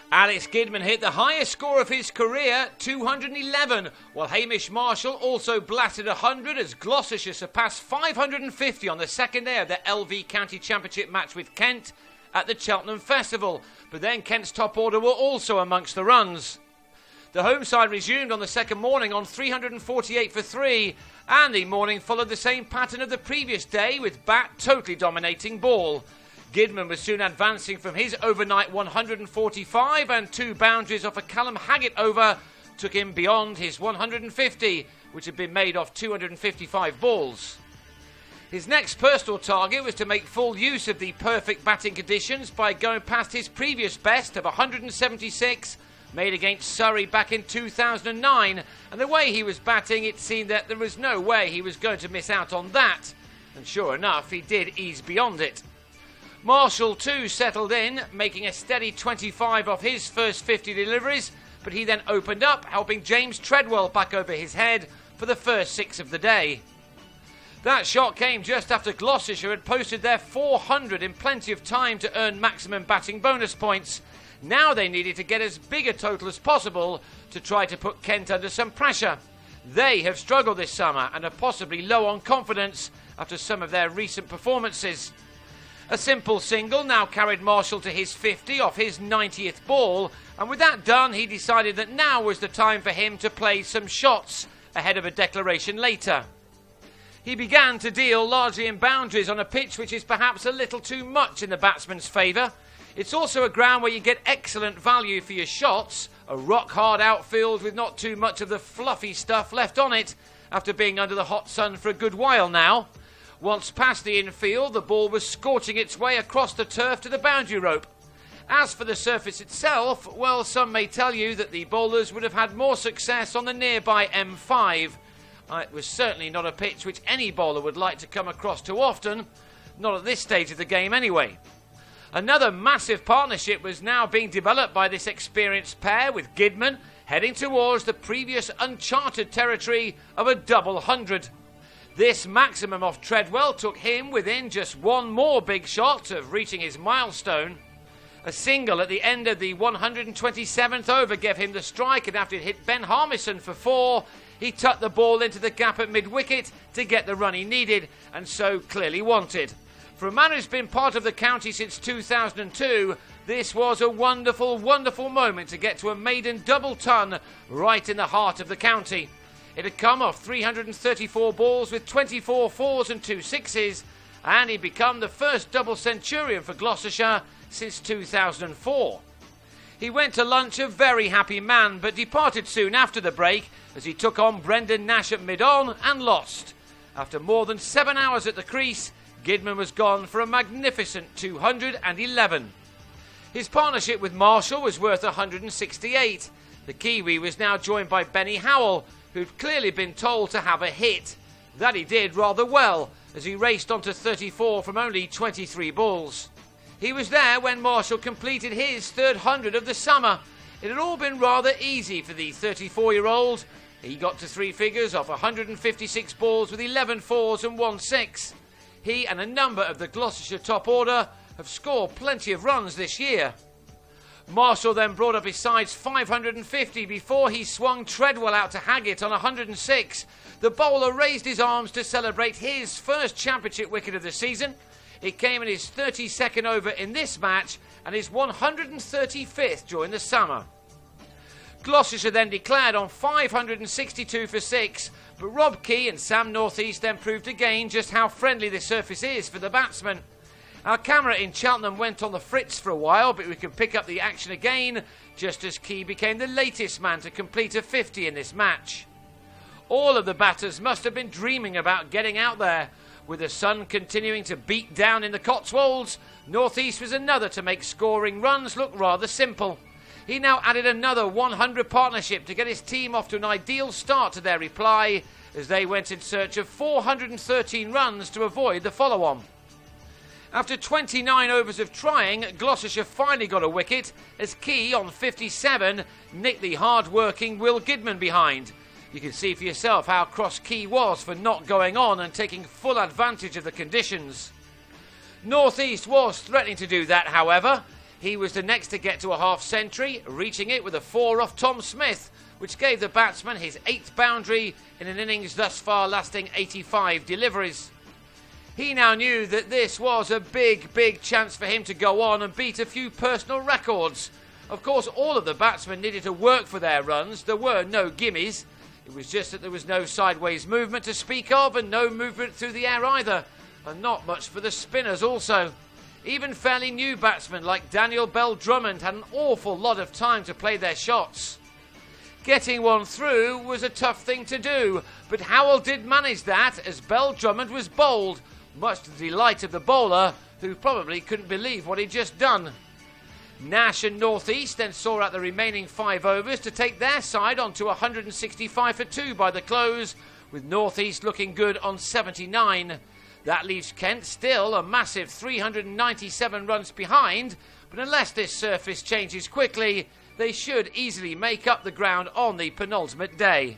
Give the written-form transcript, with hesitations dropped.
Alex Gidman hit the highest score of his career, 211, while Hamish Marshall also blasted 100 as Gloucestershire surpassed 550 on the second day of the LV County Championship match with Kent at the Cheltenham Festival. But then Kent's top order were also amongst the runs. The home side resumed on the second morning on 348 for 3, and the morning followed the same pattern of the previous day with Bat totally dominating ball. Gidman was soon advancing from his overnight 145, and 2 boundaries off a Callum Haggett over took him beyond his 150, which had been made off 255 balls. His next personal target was to make full use of the perfect batting conditions by going past his previous best of 176 made against Surrey back in 2009, and the way he was batting, it seemed that there was no way he was going to miss out on that, and sure enough he did ease beyond it. Marshall too settled in, making a steady 25 off his first 50 deliveries, but he then opened up, helping James Treadwell back over his head for the first 6 of the day. That shot came just after Gloucestershire had posted their 400 in plenty of time to earn maximum batting bonus points. Now they needed to get as big a total as possible to try to put Kent under some pressure. They have struggled this summer and are possibly low on confidence after some of their recent performances. A simple single now carried Marshall to his 50 off his 90th ball, and with that done he decided that now was the time for him to play some shots ahead of a declaration later. He began to deal largely in boundaries on a pitch which is perhaps a little too much in the batsman's favour. It's also a ground where you get excellent value for your shots, a rock-hard outfield with not too much of the fluffy stuff left on it after being under the hot sun for a good while now. Once past the infield, the ball was scorching its way across the turf to the boundary rope. As for the surface itself, well, some may tell you that the bowlers would have had more success on the nearby M5. It was certainly not a pitch which any bowler would like to come across too often, not at this stage of the game anyway. Another massive partnership was now being developed by this experienced pair, with Gidman heading towards the previous uncharted territory of a double 100. This maximum off Treadwell took him within just one more big shot of reaching his milestone. A single at the end of the 127th over gave him the strike, and after it hit Ben Harmison for 4, he tucked the ball into the gap at mid-wicket to get the run he needed, and so clearly wanted. For a man who's been part of the county since 2002, this was a wonderful, wonderful moment to get to a maiden double ton right in the heart of the county. It had come off 334 balls with 24 fours and 2 sixes, and he'd become the first double centurion for Gloucestershire since 2004. He went to lunch a very happy man, but departed soon after the break as he took on Brendan Nash at mid-on and lost. After more than 7 hours at the crease, Gidman was gone for a magnificent 211. His partnership with Marshall was worth 168. The Kiwi was now joined by Benny Howell, who'd clearly been told to have a hit. That he did rather well, as he raced on to 34 from only 23 balls. He was there when Marshall completed his third 100 of the summer. It had all been rather easy for the 34-year-old. He got to 3 figures off 156 balls with 11 fours and 1 six. He and a number of the Gloucestershire top order have scored plenty of runs this year. Marshall then brought up his side's 550 before he swung Treadwell out to Haggett on 106. The bowler raised his arms to celebrate his first championship wicket of the season. It came in his 32nd over in this match and his 135th during the summer. Gloucestershire then declared on 562 for 6, but Rob Key and Sam Northeast then proved again just how friendly the surface is for the batsman. Our camera in Cheltenham went on the fritz for a while, but we can pick up the action again just as Key became the latest man to complete a 50 in this match. All of the batters must have been dreaming about getting out there. With the sun continuing to beat down in the Cotswolds, Northeast was another to make scoring runs look rather simple. He now added another 100 partnership to get his team off to an ideal start to their reply as they went in search of 413 runs to avoid the follow-on. After 29 overs of trying, Gloucestershire finally got a wicket as Key on 57 nicked the hard-working Will Gidman behind. You can see for yourself how cross Key was for not going on and taking full advantage of the conditions. Northeast was threatening to do that, however. He was the next to get to a half-century, reaching it with a 4 off Tom Smith, which gave the batsman his 8th boundary in an innings thus far lasting 85 deliveries. He now knew that this was a big, big chance for him to go on and beat a few personal records. Of course, all of the batsmen needed to work for their runs. There were no gimmies. It was just that there was no sideways movement to speak of and no movement through the air either. And not much for the spinners also. Even fairly new batsmen like Daniel Bell-Drummond had an awful lot of time to play their shots. Getting one through was a tough thing to do, but Howell did manage that as Bell-Drummond was bowled, much to the delight of the bowler, who probably couldn't believe what he'd just done. Nash and North East then saw out the remaining 5 overs to take their side on to 165 for 2 by the close, with North East looking good on 79. That leaves Kent still a massive 397 runs behind, but unless this surface changes quickly, they should easily make up the ground on the penultimate day.